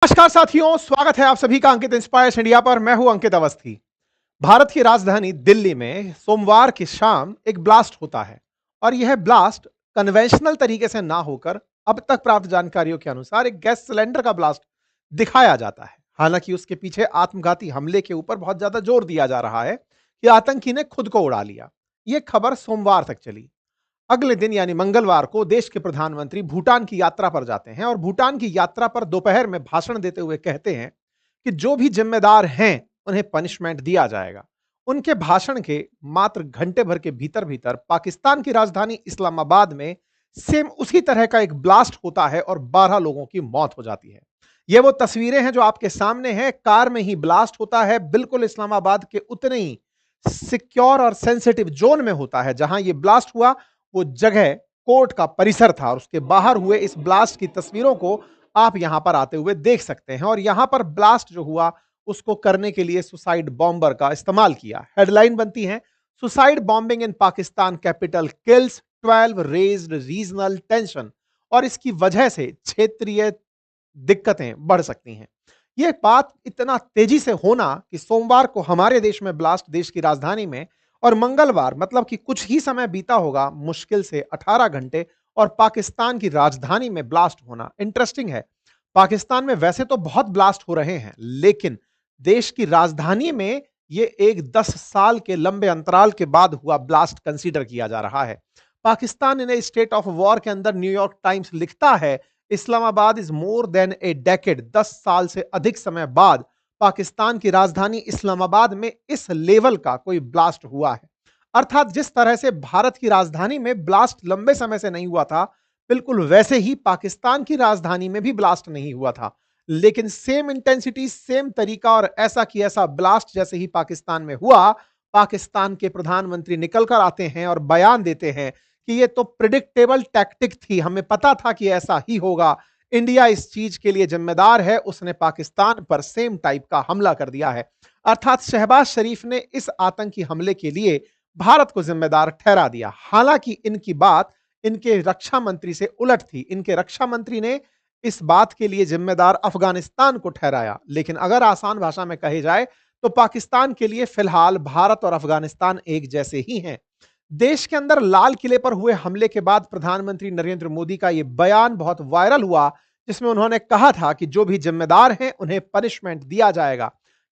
नमस्कार साथियों, स्वागत है आप सभी का अंकित इंस्पायर्स इंडिया पर। मैं हूं अंकित अवस्थी। भारत की राजधानी दिल्ली में सोमवार की शाम एक ब्लास्ट होता है और यह ब्लास्ट कन्वेंशनल तरीके से ना होकर अब तक प्राप्त जानकारियों के अनुसार एक गैस सिलेंडर का ब्लास्ट दिखाया जाता है। हालांकि उसके पीछे आत्मघाती हमले के ऊपर बहुत ज्यादा जोर दिया जा रहा है कि आतंकी ने खुद को उड़ा लिया। यह खबर सोमवार तक चली। अगले दिन यानी मंगलवार को देश के प्रधानमंत्री भूटान की यात्रा पर जाते हैं और भूटान की यात्रा पर दोपहर में भाषण देते हुए कहते हैं कि जो भी जिम्मेदार हैं उन्हें पनिशमेंट दिया जाएगा। उनके भाषण के मात्र घंटे भर के भीतर भीतर पाकिस्तान की राजधानी इस्लामाबाद में सेम उसी तरह का एक ब्लास्ट होता है और 12 लोगों की मौत हो जाती है। ये वो तस्वीरें हैं जो आपके सामने हैं। कार में ही ब्लास्ट होता है, बिल्कुल इस्लामाबाद के उतने ही सिक्योर और सेंसिटिव जोन में होता है जहां ये ब्लास्ट हुआ। वो जगह कोर्ट का परिसर था और उसके बाहर हुए इस ब्लास्ट की तस्वीरों को आप यहां पर आते हुए देख सकते हैं। और यहां पर ब्लास्ट जो हुआ उसको करने के लिए सुसाइड बॉम्बर का इस्तेमाल किया। हेडलाइन बनती है, suicide bombing in Pakistan capital kills 12 raised regional tension. और इसकी वजह से क्षेत्रीय दिक्कतें बढ़ सकती हैं। यह बात इतना तेजी से होना कि सोमवार को हमारे देश में ब्लास्ट देश की राजधानी में और मंगलवार मतलब कि कुछ ही समय बीता होगा, मुश्किल से 18 घंटे, और पाकिस्तान की राजधानी में ब्लास्ट होना इंटरेस्टिंग है। पाकिस्तान में वैसे तो बहुत ब्लास्ट हो रहे हैं, लेकिन देश की राजधानी में ये एक 10 साल के लंबे अंतराल के बाद हुआ ब्लास्ट कंसीडर किया जा रहा है। पाकिस्तान इन ए स्टेट ऑफ वॉर के अंदर न्यूयॉर्क टाइम्स लिखता है, Islamabad is more than A decade, 10 साल से अधिक समय बाद पाकिस्तान की राजधानी इस्लामाबाद में इस लेवल का कोई ब्लास्ट हुआ है। अर्थात जिस तरह से भारत की राजधानी में ब्लास्ट लंबे समय से नहीं हुआ था, बिल्कुल वैसे ही पाकिस्तान की राजधानी में भी ब्लास्ट नहीं हुआ था। लेकिन सेम इंटेंसिटी, सेम तरीका और ऐसा की ऐसा ब्लास्ट जैसे ही पाकिस्तान में हुआ, पाकिस्तान के प्रधानमंत्री निकल कर आते हैं और बयान देते हैं कि ये तो प्रिडिक्टेबल टैक्टिक थी, हमें पता था कि ऐसा ही होगा, इंडिया इस चीज के लिए जिम्मेदार है, उसने पाकिस्तान पर सेम टाइप का हमला कर दिया है। अर्थात शहबाज शरीफ ने इस आतंकी हमले के लिए भारत को जिम्मेदार ठहरा दिया। हालांकि इनकी बात इनके रक्षा मंत्री से उलट थी। इनके रक्षा मंत्री ने इस बात के लिए जिम्मेदार अफगानिस्तान को ठहराया। लेकिन अगर आसान भाषा में कहे जाए तो पाकिस्तान के लिए फिलहाल भारत और अफगानिस्तान एक जैसे ही हैं। देश के अंदर लाल किले पर हुए हमले के बाद प्रधानमंत्री नरेंद्र मोदी का यह बयान बहुत वायरल हुआ, जिसमें उन्होंने कहा था कि जो भी जिम्मेदार हैं उन्हें पनिशमेंट दिया जाएगा।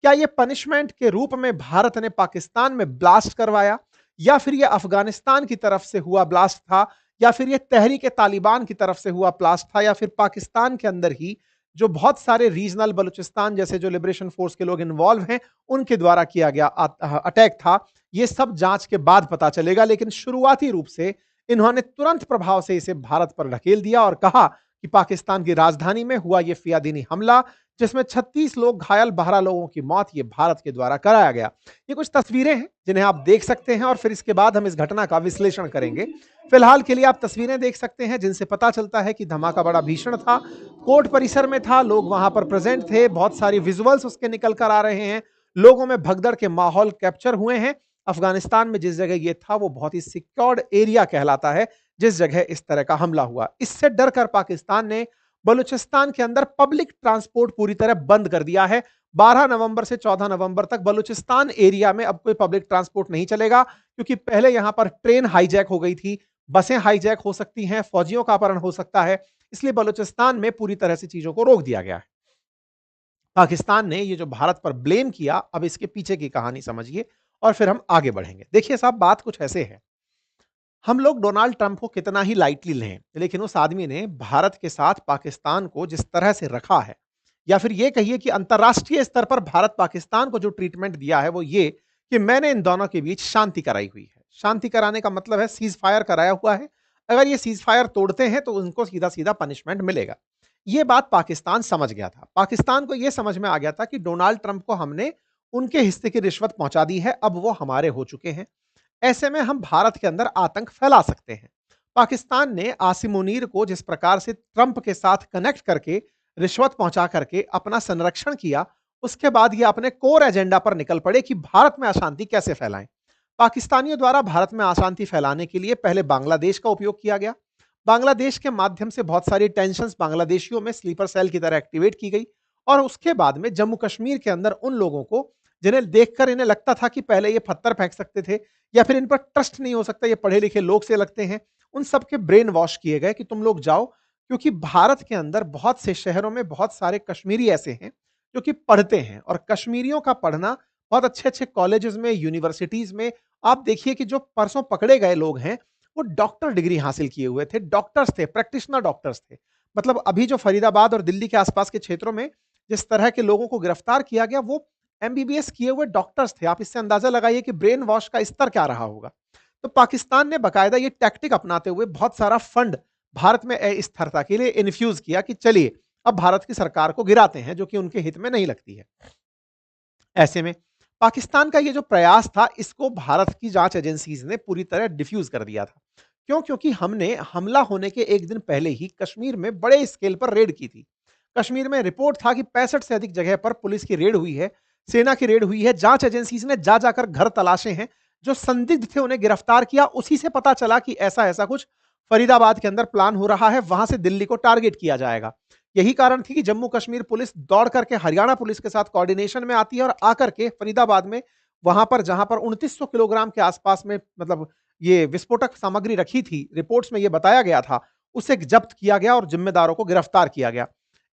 क्या यह पनिशमेंट के रूप में भारत ने पाकिस्तान में ब्लास्ट करवाया, या फिर यह अफगानिस्तान की तरफ से हुआ ब्लास्ट था, या फिर यह तहरीक तालिबान की तरफ से हुआ ब्लास्ट था, या फिर पाकिस्तान के अंदर ही जो बहुत सारे रीजनल बलूचिस्तान जैसे जो लिबरेशन फोर्स के लोग इन्वॉल्व हैं उनके द्वारा किया गया अटैक था? ये सब जांच के बाद पता चलेगा। लेकिन शुरुआती रूप से इन्होंने तुरंत प्रभाव से इसे भारत पर ढकेल दिया और कहा कि पाकिस्तान की राजधानी में हुआ यह फियादीनी हमला, जिसमें 36 लोग घायल, 12 लोगों की मौत, ये भारत के द्वारा कराया गया। ये कुछ तस्वीरें हैं जिन्हें आप देख सकते हैं और फिर इसके बाद हम इस घटना का विश्लेषण करेंगे। फिलहाल के लिए आप तस्वीरें देख सकते हैं जिनसे पता चलता है कि धमाका बड़ा भीषण था, कोर्ट परिसर में था, लोग वहां पर प्रेजेंट थे, बहुत सारी विजुअल्स उसके निकल कर आ रहे हैं, लोगों में भगदड़ के माहौल कैप्चर हुए हैं। अफगानिस्तान में जिस जगह ये था वो बहुत ही सिक्योर्ड एरिया कहलाता है, जिस जगह इस तरह का हमला हुआ। इससे डरकर पाकिस्तान ने बलूचिस्तान के अंदर पब्लिक ट्रांसपोर्ट पूरी तरह बंद कर दिया है। 12 नवंबर से 14 नवंबर तक बलूचिस्तान एरिया में अब कोई पब्लिक ट्रांसपोर्ट नहीं चलेगा, क्योंकि पहले यहां पर ट्रेन हाईजैक हो गई थी, बसें हाईजैक हो सकती हैं, फौजियों का अपहरण हो सकता है, इसलिए बलूचिस्तान में पूरी तरह से चीजों को रोक दिया गया है। पाकिस्तान ने ये जो भारत पर ब्लेम किया, अब इसके पीछे की कहानी समझिए और फिर हम आगे बढ़ेंगे। देखिए साहब, बात कुछ ऐसे है, हम लोग डोनाल्ड ट्रंप को कितना ही लाइटली लें, लेकिन उस आदमी ने भारत के साथ पाकिस्तान को जिस तरह से रखा है, या फिर यह कहिए कि अंतर्राष्ट्रीय स्तर पर भारत पाकिस्तान को जो ट्रीटमेंट दिया है, वो ये कि मैंने इन दोनों के बीच शांति कराई हुई है। शांति कराने का मतलब है सीज फायर कराया हुआ है, अगर ये सीज फायर तोड़ते हैं तो उनको सीधा सीधा पनिशमेंट मिलेगा। ये बात पाकिस्तान समझ गया था। पाकिस्तान को यह समझ में आ गया था कि डोनाल्ड ट्रंप को हमने उनके हिस्से की रिश्वत पहुंचा दी है, अब वो हमारे हो चुके हैं, ऐसे में हम भारत के अंदर आतंक फैला सकते हैं। पाकिस्तान ने आसिम मुनीर को जिस प्रकार से ट्रंप के साथ कनेक्ट करके रिश्वत पहुंचा करके अपना संरक्षण किया, उसके बाद ये अपने कोर एजेंडा पर निकल पड़े कि भारत में अशांति कैसे फैलाएं। पाकिस्तानियों द्वारा भारत में अशांति फैलाने के लिए पहले बांग्लादेश का उपयोग किया गया। बांग्लादेश के माध्यम से बहुत सारी टेंशंस बांग्लादेशियों में स्लीपर सेल की तरह एक्टिवेट की गई और उसके बाद में जम्मू कश्मीर के अंदर उन लोगों को जिन्हें देखकर इन्हें लगता था कि पहले ये पत्थर फेंक सकते थे या फिर इन पर ट्रस्ट नहीं हो सकता, ये पढ़े लिखे लोग से लगते हैं, उन सबके ब्रेन वॉश किए गए कि तुम लोग जाओ, क्योंकि भारत के अंदर बहुत से शहरों में बहुत सारे कश्मीरी ऐसे हैं जो कि पढ़ते हैं और कश्मीरियों का पढ़ना बहुत अच्छे-अच्छे कॉलेजेस में, यूनिवर्सिटीज में, आप देखिए कि जो परसों पकड़े गए लोग हैं, वो डॉक्टर डिग्री हासिल किए हुए थे, डॉक्टर्स थे, प्रैक्टिशनर डॉक्टर्स थे। मतलब अभी जो फरीदाबाद और दिल्ली के आसपास के क्षेत्रों में जिस तरह के लोगों को गिरफ्तार किया गया, वो एमबीबीएस किए हुए डॉक्टर्स थे। आप इससे अंदाजा लगाइए कि ब्रेन वॉश का स्तर क्या रहा होगा। तो पाकिस्तान ने बाकायदा ये टैक्टिक अपनाते हुए बहुत सारा फंड भारत में अस्थिरता के लिए इन्फ्यूज किया कि चलिए अब भारत की सरकार को गिराते हैं, जो कि उनके हित में नहीं लगती है। ऐसे में पाकिस्तान का ये जो प्रयास था, इसको भारत की जांच एजेंसीज ने पूरी तरह डिफ्यूज कर दिया था। क्यों? क्योंकि हमने हमला होने के एक दिन पहले ही कश्मीर में बड़े स्केल पर रेड की थी। कश्मीर में रिपोर्ट था कि 65 से अधिक जगह पर पुलिस की रेड हुई है, सेना की रेड हुई है, जांच एजेंसीज ने जा जाकर घर तलाशे हैं, जो संदिग्ध थे उन्हें गिरफ्तार किया। उसी से पता चला कि ऐसा ऐसा कुछ फरीदाबाद के अंदर प्लान हो रहा है, वहां से दिल्ली को टारगेट किया जाएगा। यही कारण थी कि जम्मू कश्मीर पुलिस दौड़ करके हरियाणा पुलिस के साथ कोऑर्डिनेशन में आती है और आकर के फरीदाबाद में, वहां पर जहां पर 2900 किलोग्राम के आसपास में मतलब ये विस्फोटक सामग्री रखी थी, रिपोर्ट्स में यह बताया गया था, उसे जब्त किया गया और जिम्मेदारों को गिरफ्तार किया गया।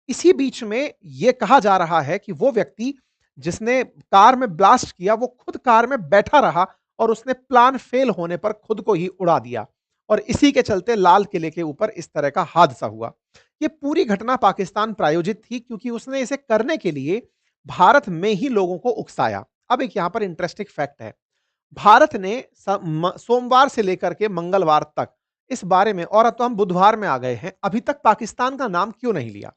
इसी बीच में यह कहा जा रहा है कि वो व्यक्ति जिसने कार में ब्लास्ट किया, वो खुद कार में बैठा रहा और उसने प्लान फेल होने पर खुद को ही उड़ा दिया और इसी के चलते लाल किले के ऊपर इस तरह का हादसा हुआ। ये पूरी घटना पाकिस्तान प्रायोजित थी, क्योंकि उसने इसे करने के लिए भारत में ही लोगों को उकसाया। अब एक यहां पर इंटरेस्टिंग फैक्ट है, भारत ने सोमवार से लेकर के मंगलवार तक इस बारे में, और अब तो हम बुधवार में आ गए हैं, अभी तक पाकिस्तान का नाम क्यों नहीं लिया?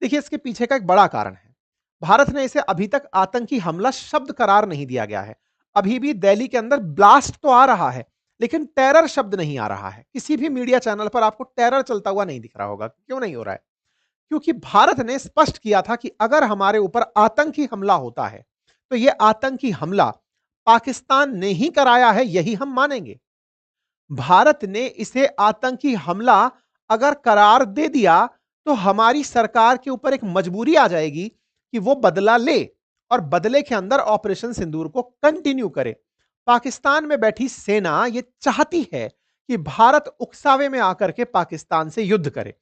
देखिए, इसके पीछे का एक बड़ा कारण है। भारत ने इसे अभी तक आतंकी हमला शब्द करार नहीं दिया गया है। अभी भी दिल्ली के अंदर ब्लास्ट तो आ रहा है, लेकिन टेरर शब्द नहीं आ रहा है। किसी भी मीडिया चैनल पर आपको टेरर चलता हुआ नहीं दिख रहा होगा। क्यों नहीं हो रहा है? क्योंकि भारत ने स्पष्ट किया था कि अगर हमारे ऊपर आतंकी हमला होता है, तो यह आतंकी हमला पाकिस्तान ने ही कराया है, यही हम मानेंगे। भारत ने इसे आतंकी हमला अगर करार दे दिया, तो हमारी सरकार के ऊपर एक मजबूरी आ जाएगी कि वो बदला ले और बदले के अंदर ऑपरेशन सिंदूर को कंटिन्यू करे। पाकिस्तान में बैठी सेना ये चाहती है कि भारत उकसावे में आकर के पाकिस्तान से युद्ध करे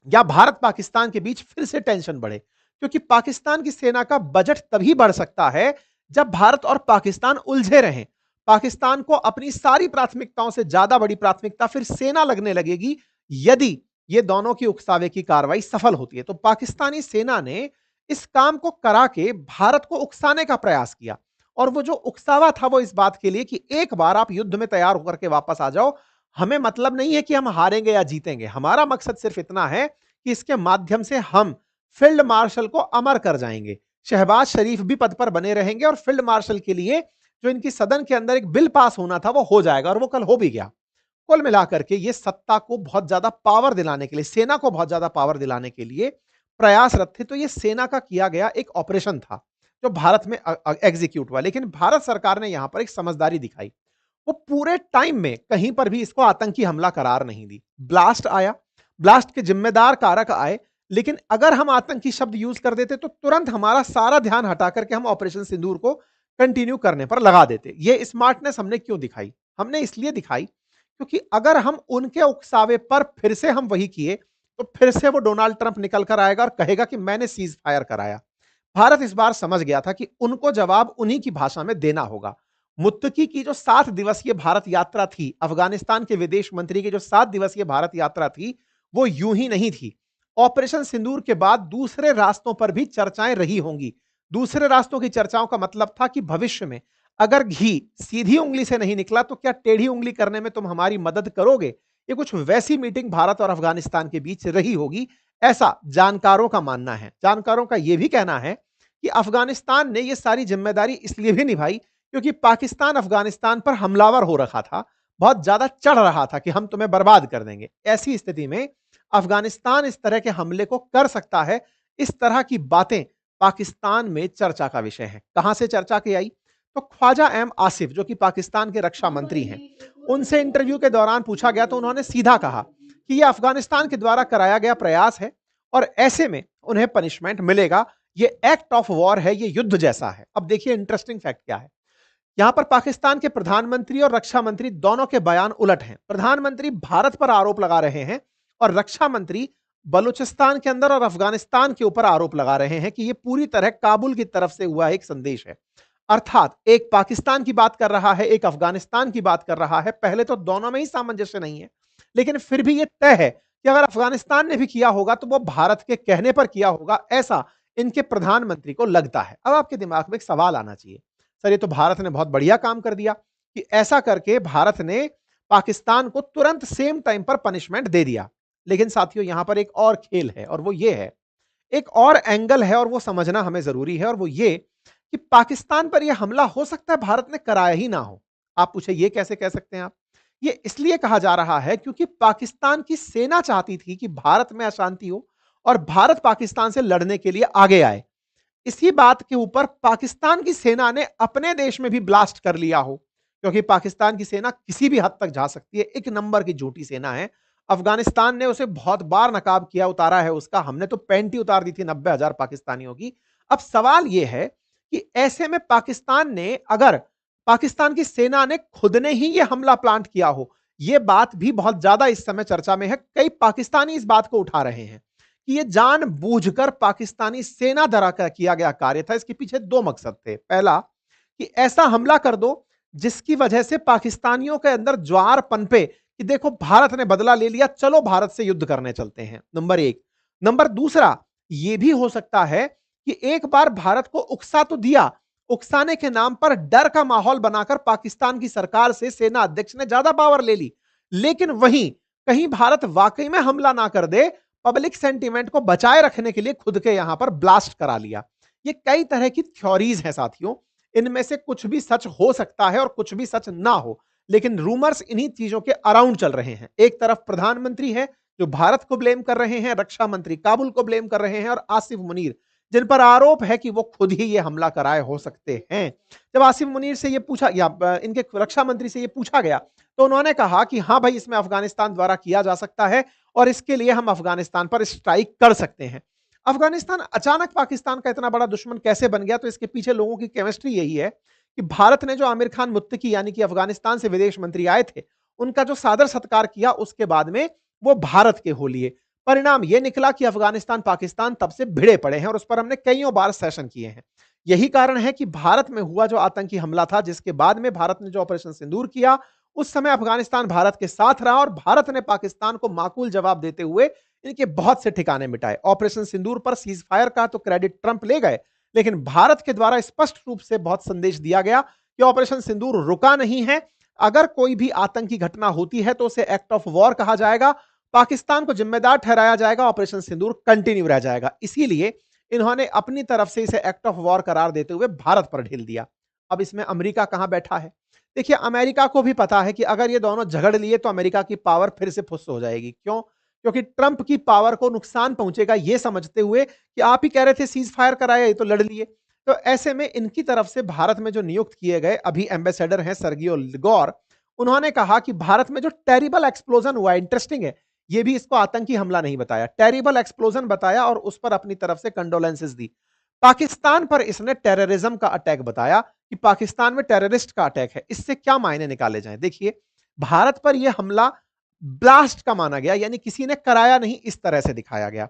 या भारत पाकिस्तान के बीच फिर से टेंशन बढ़े, क्योंकि पाकिस्तान की सेना का बजट तभी बढ़ सकता है जब भारत और पाकिस्तान उलझे रहें। पाकिस्तान को अपनी सारी प्राथमिकताओं से ज्यादा बड़ी प्राथमिकता फिर सेना लगने लगेगी यदि ये दोनों की उकसावे की कार्रवाई सफल होती है। तो पाकिस्तानी सेना ने इस काम को करा के भारत को उकसाने का प्रयास किया, और वो जो उकसावा था वो इस बात के लिए कि एक बार आप युद्ध में तैयार होकर के वापस आ जाओ, हमें मतलब नहीं है कि हम हारेंगे या जीतेंगे, हमारा मकसद सिर्फ इतना है कि इसके माध्यम से हम फील्ड मार्शल को अमर कर जाएंगे, शहबाज शरीफ भी पद पर बने रहेंगे और फील्ड मार्शल के लिए जो इनकी सदन के अंदर एक बिल पास होना था वो हो जाएगा, और वो कल हो भी गया। कुल मिलाकर के ये सत्ता को बहुत ज्यादा पावर दिलाने के लिए, सेना को बहुत ज्यादा पावर दिलाने के लिए प्रयासरत थे। तो ये सेना का किया गया एक ऑपरेशन था जो भारत में एग्जीक्यूट हुआ, लेकिन भारत सरकार ने यहां पर एक समझदारी दिखाई। वो पूरे टाइम में कहीं पर भी इसको आतंकी हमला करार नहीं दी। ब्लास्ट आया, ब्लास्ट के जिम्मेदार कारक आए, लेकिन अगर हम आतंकी शब्द यूज कर देते तो तुरंत हमारा सारा ध्यान हटा करके हम ऑपरेशन सिंदूर को कंटिन्यू करने पर लगा देते। ये स्मार्टनेस हमने क्यों दिखाई? हमने इसलिए दिखाई क्योंकि अगर हम उनके उकसावे पर फिर से हम वही किए, तो फिर से वो डोनाल्ड ट्रंप निकल कर आएगा और कहेगा कि मैंने सीज फायर कराया। भारत इस बार समझ गया था कि उनको जवाब उन्हीं की भाषा में देना होगा। मुत्तकी की जो 7 दिवसीय भारत यात्रा थी, अफगानिस्तान के विदेश मंत्री की जो 7 दिवसीय भारत यात्रा थी, वो यूं ही नहीं थी। ऑपरेशन सिंदूर के बाद दूसरे रास्तों पर भी चर्चाएं रही होंगी। दूसरे रास्तों की चर्चाओं का मतलब था कि भविष्य में अगर घी सीधी उंगली से नहीं निकला तो क्या टेढ़ी उंगली करने में तुम हमारी मदद करोगे? ये कुछ वैसी मीटिंग भारत और अफगानिस्तान के बीच रही होगी, ऐसा जानकारों का मानना है। जानकारों का यह भी कहना है कि अफगानिस्तान ने यह सारी जिम्मेदारी इसलिए भी निभाई क्योंकि पाकिस्तान अफगानिस्तान पर हमलावर हो रखा था, बहुत ज्यादा चढ़ रहा था कि हम तुम्हें बर्बाद कर देंगे। ऐसी स्थिति में अफगानिस्तान इस तरह के हमले को कर सकता है। इस तरह की बातें पाकिस्तान में चर्चा का विषय है। कहां से चर्चा की आई? तो ख्वाजा एम आसिफ जो कि पाकिस्तान के रक्षा मंत्री हैं, उनसे इंटरव्यू के दौरान पूछा गया तो उन्होंने सीधा कहा कि यह अफगानिस्तान के द्वारा कराया गया प्रयास है और ऐसे में उन्हें पनिशमेंट मिलेगा। ये एक्ट ऑफ वॉर है, ये युद्ध जैसा है। अब देखिए इंटरेस्टिंग फैक्ट क्या है। यहां पर पाकिस्तान के प्रधानमंत्री और रक्षा मंत्री दोनों के बयान उलट हैं। प्रधानमंत्री भारत पर आरोप लगा रहे हैं और रक्षा मंत्री बलूचिस्तान के अंदर और अफगानिस्तान के ऊपर आरोप लगा रहे हैं कि यह पूरी तरह काबुल की तरफ से हुआ एक संदेश है। अर्थात एक पाकिस्तान की बात कर रहा है, एक अफगानिस्तान की बात कर रहा है। पहले तो दोनों में ही सामंजस्य नहीं है, लेकिन फिर भी यह तय है कि अगर अफगानिस्तान ने भी किया होगा तो वो भारत के कहने पर किया होगा, ऐसा इनके प्रधानमंत्री को लगता है। अब आपके दिमाग में एक सवाल आना चाहिए, सर ये तो भारत ने बहुत बढ़िया काम कर दिया कि ऐसा करके भारत ने पाकिस्तान को तुरंत सेम टाइम पर पनिशमेंट दे दिया। लेकिन साथियों यहां पर एक और खेल है और वो ये है, एक और एंगल है और वो समझना हमें जरूरी है, और वो ये कि पाकिस्तान पर यह हमला हो सकता है भारत ने कराया ही ना हो। आप पूछे ये कैसे कह सकते हैं आप? ये इसलिए कहा जा रहा है क्योंकि पाकिस्तान की सेना चाहती थी कि भारत में अशांति हो और भारत पाकिस्तान से लड़ने के लिए आगे आए। इसी बात के ऊपर पाकिस्तान की सेना ने अपने देश में भी ब्लास्ट कर लिया हो, क्योंकि पाकिस्तान की सेना किसी भी हद तक जा सकती है, एक नंबर की झूठी सेना है। अफगानिस्तान ने उसे बहुत बार नकाब किया, उतारा है उसका, हमने तो पैंट ही उतार दी थी 90,000 पाकिस्तानियों की। अब सवाल यह है कि ऐसे में पाकिस्तान ने, अगर पाकिस्तान की सेना ने खुद ने ही यह हमला प्लांट किया हो, यह बात भी बहुत ज्यादा इस समय चर्चा में है। कई पाकिस्तानी इस बात को उठा रहे हैं कि यह जानबूझकर पाकिस्तानी सेना द्वारा किया गया कार्य था। इसके पीछे दो मकसद थे। पहला कि ऐसा हमला कर दो जिसकी वजह से पाकिस्तानियों के अंदर ज्वार पनपे कि देखो भारत ने बदला ले लिया, चलो भारत से युद्ध करने चलते हैं, नंबर एक। नंबर दूसरा, यह भी हो सकता है कि एक बार भारत को उकसा तो दिया, उकसाने के नाम पर डर का माहौल बनाकर पाकिस्तान की सरकार से सेना अध्यक्ष ने ज्यादा पावर ले ली, लेकिन वहीं कहीं भारत वाकई में हमला ना कर दे, पब्लिक सेंटीमेंट को बचाए रखने के लिए खुद के यहां पर ब्लास्ट करा लिया। ये कई तरह की थ्योरीज हैं साथियों, इनमें से कुछ भी सच हो सकता है और कुछ भी सच ना हो, लेकिन रूमर्स इन्हीं चीजों के अराउंड चल रहे हैं। एक तरफ प्रधानमंत्री है जो भारत को ब्लेम कर रहे हैं, रक्षा मंत्री काबुल को ब्लेम कर रहे हैं, और आसिफ मुनीर जिन पर आरोप है कि वो खुद ही ये हमला कराए हो सकते हैं। जब आसिफ मुनीर से ये पूछा, या इनके रक्षा मंत्री से ये पूछा गया, तो उन्होंने कहा कि हाँ भाई, इसमें अफगानिस्तान द्वारा किया जा सकता है और इसके लिए हम अफगानिस्तान पर स्ट्राइक कर सकते हैं। अफगानिस्तान अचानक पाकिस्तान का इतना बड़ा दुश्मन कैसे बन गया? तो इसके पीछे लोगों की केमिस्ट्री यही है कि भारत ने जो आमिर खान मुत्तकी यानी कि अफगानिस्तान से विदेश मंत्री आए थे, उनका जो सादर सत्कार किया, उसके बाद में वो भारत के हो लिए। परिणाम यह निकला कि अफगानिस्तान पाकिस्तान तब से भिड़े पड़े हैं और उस पर हमने कईयों बार सेशन किए हैं। यही कारण है कि भारत में हुआ जो आतंकी हमला था, जिसके बाद में भारत ने जो ऑपरेशन सिंदूर किया, उस समय अफगानिस्तान भारत के साथ रहा और भारत ने पाकिस्तान को माकूल जवाब देते हुए इनके बहुत से ठिकाने मिटाए। ऑपरेशन सिंदूर पर सीज फायर का तो क्रेडिट ट्रंप ले गए, लेकिन भारत के द्वारा स्पष्ट रूप से बहुत संदेश दिया गया कि ऑपरेशन सिंदूर रुका नहीं है। अगर कोई भी आतंकी घटना होती है तो उसे एक्ट ऑफ वॉर कहा जाएगा, पाकिस्तान को जिम्मेदार ठहराया जाएगा, ऑपरेशन सिंदूर कंटिन्यू रह जाएगा। इसीलिए इन्होंने अपनी तरफ से इसे एक्ट ऑफ वॉर करार देते हुए भारत पर ढील दिया। अब इसमें अमेरिका कहां बैठा है? देखिए, अमेरिका को भी पता है कि अगर ये दोनों झगड़ लिए तो अमेरिका की पावर फिर से फुस हो जाएगी। क्यों? क्योंकि ट्रंप की पावर को नुकसान पहुंचेगा, ये समझते हुए कि आप ही कह रहे थे सीज फायर कराया, ये तो लड़ लिए। तो ऐसे में इनकी तरफ से भारत में जो नियुक्त किए गए अभी एम्बेसडर हैं सर्गियो लिगोर, उन्होंने कहा कि भारत में जो टेरिबल एक्सप्लोजन हुआ, इंटरेस्टिंग है, ये भी इसको आतंकी हमला नहीं बताया, टेरिबल एक्सप्लोजन बताया और उस पर अपनी तरफ से कंडोलेंसेस दी। पाकिस्तान पर इसने टेररिज्म का अटैक बताया कि पाकिस्तान में टेररिस्ट का अटैक है। इससे क्या मायने निकाले जाएं? देखिए, भारत पर यह हमला ब्लास्ट का माना गया, यानी किसी ने कराया नहीं, इस तरह से दिखाया गया।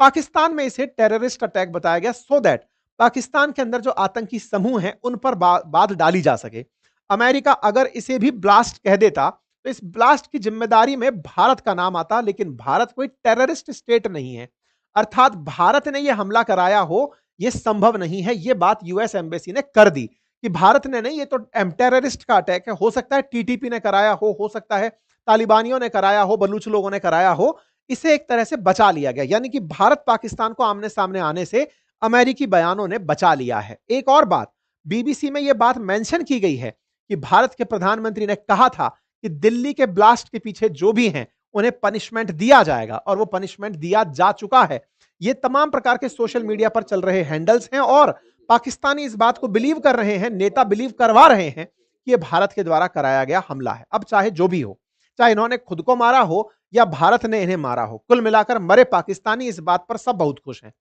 पाकिस्तान में इसे टेररिस्ट अटैक बताया गया सो दैट पाकिस्तान के अंदर जो आतंकी समूह हैं उन पर बात डाली जा सके। अमेरिका अगर इसे भी ब्लास्ट कह देता तो इस ब्लास्ट की जिम्मेदारी में भारत का नाम आता, लेकिन भारत कोई टेररिस्ट स्टेट नहीं है, अर्थात भारत ने यह हमला कराया हो यह संभव नहीं है। यह बात यूएस एम्बेसी ने कर दी कि भारत ने नहीं, ये तो टेररिस्ट का अटैक है, हो सकता है टीटीपी ने कराया हो सकता है तालिबानियों ने कराया हो, बलूच लोगों ने कराया हो। इसे एक तरह से बचा लिया गया, यानी कि भारत पाकिस्तान को आमने सामने आने से अमेरिकी बयानों ने बचा लिया है। एक और बात, बीबीसी में यह बात मेंशन की गई है कि भारत के प्रधानमंत्री ने कहा था कि दिल्ली के ब्लास्ट के पीछे जो भी हैं उन्हें पनिशमेंट दिया जाएगा, और वो पनिशमेंट दिया जा चुका है। ये तमाम प्रकार के सोशल मीडिया पर चल रहे हैंडल्स हैं और पाकिस्तानी इस बात को बिलीव कर रहे हैं, नेता बिलीव करवा रहे हैं कि यह भारत के द्वारा कराया गया हमला है। अब चाहे जो भी हो, चाहे इन्होंने खुद को मारा हो या भारत ने इन्हें मारा हो। कुल मिलाकर मरे पाकिस्तानी इस बात पर सब बहुत खुश हैं।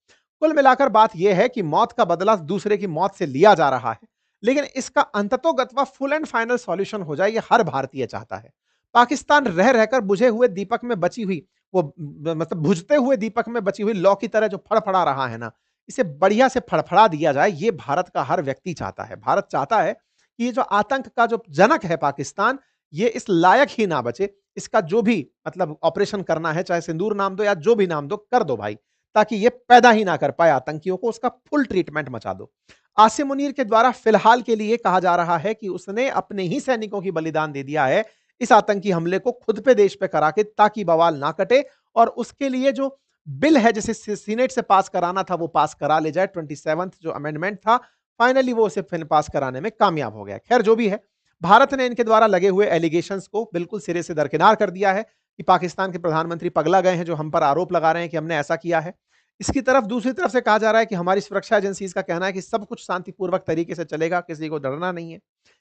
कुल मिलाकर बात यह है कि मौत का बदला दूसरे की मौत से लिया जा रहा है, लेकिन इसका अंततोगत्वा फुल एंड फाइनल सॉल्यूशन हो जाए, ये हर भारतीय चाहता है। पाकिस्तान रह रहकर बुझे हुए दीपक में बची हुई वो मतलब बुझते हुए दीपक में बची हुई लौ की तरह जो फड़फड़ा रहा है ना, इसे बढ़िया से फड़फड़ा दिया जाए, ये भारत का हर व्यक्ति चाहता है। भारत चाहता है कि ये जो आतंक का जो जनक है पाकिस्तान, ये इस लायक ही ना बचे। इसका जो भी मतलब ऑपरेशन करना है, चाहे सिंदूर नाम दो या जो भी नाम दो, कर दो भाई, ताकि ये पैदा ही ना कर पाए आतंकियों को, उसका फुल ट्रीटमेंट मचा दो। आसिम मुनीर के द्वारा फिलहाल के लिए कहा जा रहा है कि उसने अपने ही सैनिकों की बलिदान दे दिया है इस आतंकी हमले को खुद पे देश पे करा के, ताकि बवाल ना कटे और उसके लिए जो बिल है जिसे सीनेट से पास कराना था वो पास करा ले जाए। 27th जो अमेंडमेंट था, फाइनली वो उसे फिर पास कराने में कामयाब हो गया। खैर जो भी है, भारत ने इनके द्वारा लगे हुए एलिगेशंस को बिल्कुल सिरे से दरकिनार कर दिया है कि पाकिस्तान के प्रधानमंत्री पगला गए हैं जो हम पर आरोप लगा रहे हैं कि हमने ऐसा किया है। इसकी तरफ दूसरी तरफ से कहा जा रहा है कि हमारी सुरक्षा एजेंसीज का कहना है कि सब कुछ शांतिपूर्वक तरीके से चलेगा, किसी को डरना नहीं है।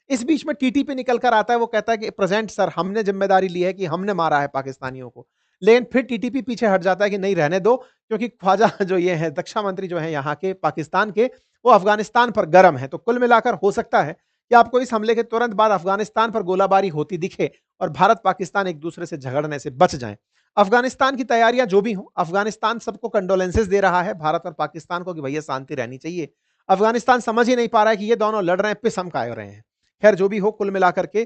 इस बीच में टीटीपी निकल कर आता है, वो कहता है कि प्रेजेंट सर, हमने जिम्मेदारी ली है कि हमने मारा है पाकिस्तानियों को। लेकिन फिर टीटीपी पीछे हट जाता है कि नहीं, रहने दो, क्योंकि ख्वाजा जो ये है रक्षा मंत्री जो है यहाँ के पाकिस्तान के, वो अफगानिस्तान पर गर्म है। तो कुल मिलाकर हो सकता है कि आपको इस हमले के तुरंत बाद अफगानिस्तान पर गोलाबारी होती दिखे और भारत पाकिस्तान एक दूसरे से झगड़ने से बच जाएं। अफगानिस्तान की तैयारियां जो भी हो, अफगानिस्तान सबको कंडोलेंसेस दे रहा है भारत और पाकिस्तान को कि भैया शांति रहनी चाहिए। अफगानिस्तान समझ ही नहीं पा रहा है कि ये दोनों लड़ रहे हैं, पिस हम खाए रहे हैं। खैर जो भी हो, कुल मिलाकर के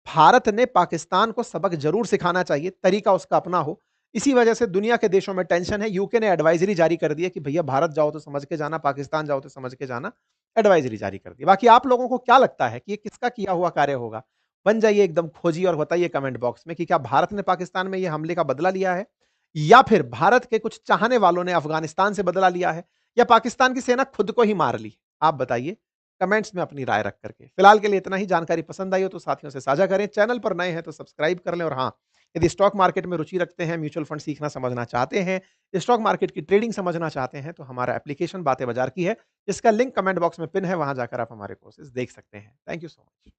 भारत ने पाकिस्तान को सबक जरूर सिखाना चाहिए, तरीका उसका अपना हो। इसी वजह से दुनिया के देशों में टेंशन है। यूके ने एडवाइजरी जारी कर दी है कि भैया भारत जाओ तो समझ के जाना, पाकिस्तान जाओ तो समझ के जाना। एडवाइजरी जारी कर दी। बाकी आप लोगों को क्या लगता है कि ये किसका किया हुआ कार्य होगा? बन जाइए एकदम खोजी और बताइए कमेंट बॉक्स में कि क्या भारत ने पाकिस्तान में ये हमले का बदला लिया है, या फिर भारत के कुछ चाहने वालों ने अफगानिस्तान से बदला लिया है, या पाकिस्तान की सेना खुद को ही मार ली? आप बताइए कमेंट्स में अपनी राय रख करके। फिलहाल के लिए इतना ही। जानकारी पसंद आई हो तो साथियों से साझा करें, चैनल पर नए हैं तो सब्सक्राइब कर लें, और हाँ, यदि स्टॉक मार्केट में रुचि रखते हैं, म्यूचुअल फंड सीखना समझना चाहते हैं, स्टॉक मार्केट की ट्रेडिंग समझना चाहते हैं, तो हमारा एप्लीकेशन बातें बाजार की है, जिसका लिंक कमेंट बॉक्स में पिन है, वहां जाकर आप हमारे कोर्सेज देख सकते हैं। Thank you so much.